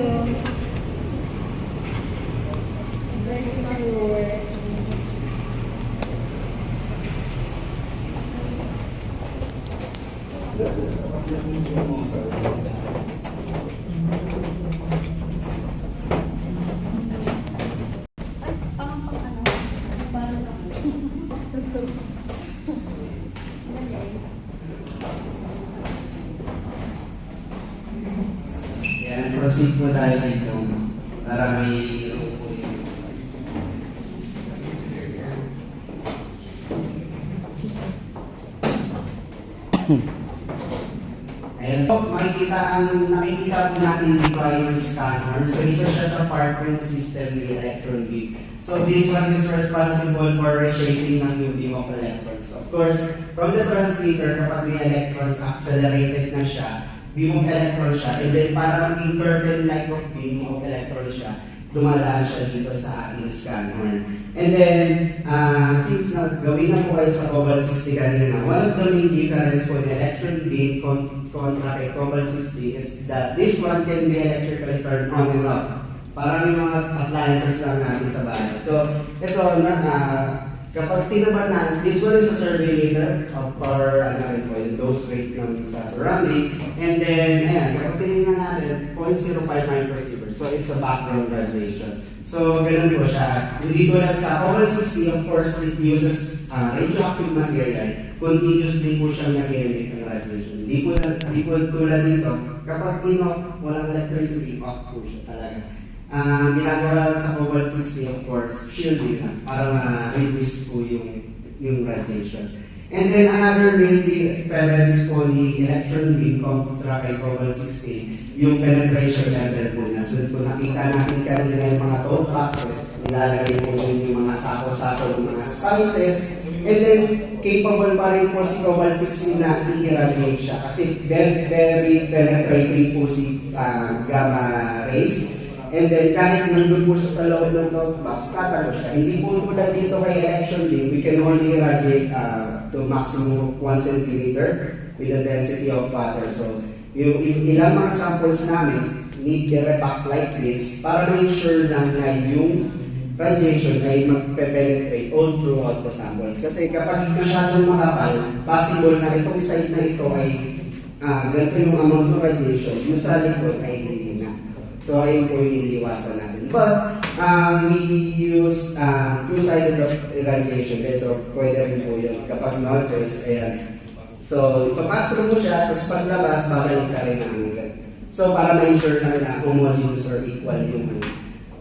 you. Very sure. Ay, parang pang ano? Parang Yan, proceed po tayo dito para may upo yun. Ayan po, nakikita po natin dito ay yung scanner. So, isa siya sa part ng system ni electron beam. So, this one is responsible for reshaping ng yung beam of electrons. Of course, from the transmitter, kapag may electrons, accelerated na siya, beam of electron siya, and then parang inverted like of beam of electron siya, dumadaan siya dito sa ating scanner. And then, since gawin na po kayo sa Cobalt 60 kanina, one of the main difference for the electron beam contra kay Cobalt 60 is that this one can be electrically turned on and off. Parang yung mga appliances lang natin sa bahay. So, ito, kapag tinaban na, this one is a survey meter of our yung dose rate ng sa surrounding. And then, ayan, kapag tinignan natin, 0.05 microsievert. So, it's a background radiation. So, ganun po siya. Hindi ko lang sa Cobalt 60, of course, it uses radioactive material. Continuously po siyang nag-emit ng radiation. Hindi po tulad dito, kapag in-off, walang electricity, off po siya talaga. Ginagawa sa Cobalt 60, of course, shielding na para ma-reduce po yung radiation. And then another main difference po ni electron beam contra kay Cobalt 60, yung penetration level po na. So kung nakita natin kanina yung mga tote boxes, nilalagay po yung mga sako-sako ng mga spices, and then capable pa rin po si Cobalt 60 na i-irradiate siya kasi very, very penetrating po si gamma rays. And then, kahit nandun po siya sa loob ng tote box, tatago siya. Hindi po tulad dito kay electron beam, we can only irradiate to maximum 1 centimeter with a density of water. So, yung ilang mga samples namin, need to repack like this para ma-ensure lang na yung radiation ay magpe-penetrate all throughout the samples. Kasi kapag masyadong makapal, possible na itong site na ito ay ganito yung amount of radiation, yung sa likod ay hindi na. So, ayun po yung iniiwasan natin. But, we use two-sided irradiation. So, pwede rin po yun. Kapag no choice, ayan. So, ipapastro mo siya, tapos paglabas, babalik ka rin ang agad. So, para ma-ensure lang na homogeneous or equal yung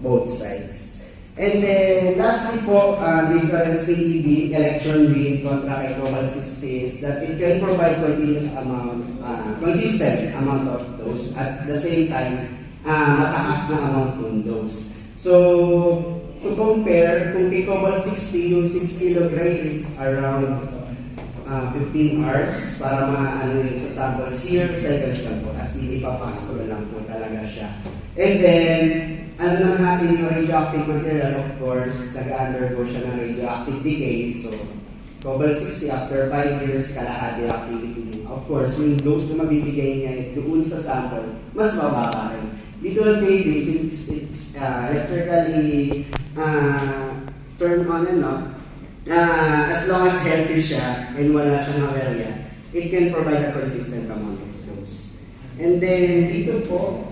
both sides. And then, lastly po, difference ni electron beam contra kay Cobalt 60 is that it can provide continuous amount, consistent amount of dose. At the same time, mataas na amount ng dose. So, to compare, kung kay Cobalt 60, yung 6 kg is around 15 hours para maano yun sa sample. 0 seconds lang po, as ipapastro lang po talaga siya. And then, ano naman natin yung radioactive material, of course, nag-undergo siya ng radioactive decay. So, Cobalt 60, after 5 years, kalahati activity. Of course, yung dose na mabibigay niya doon sa sample, mas mababa rin. Dito lang kay Beam, since it's electrically turned on and off, as long as healthy siya and wala siyang aberya, it can provide a consistent amount of dose. And then dito po,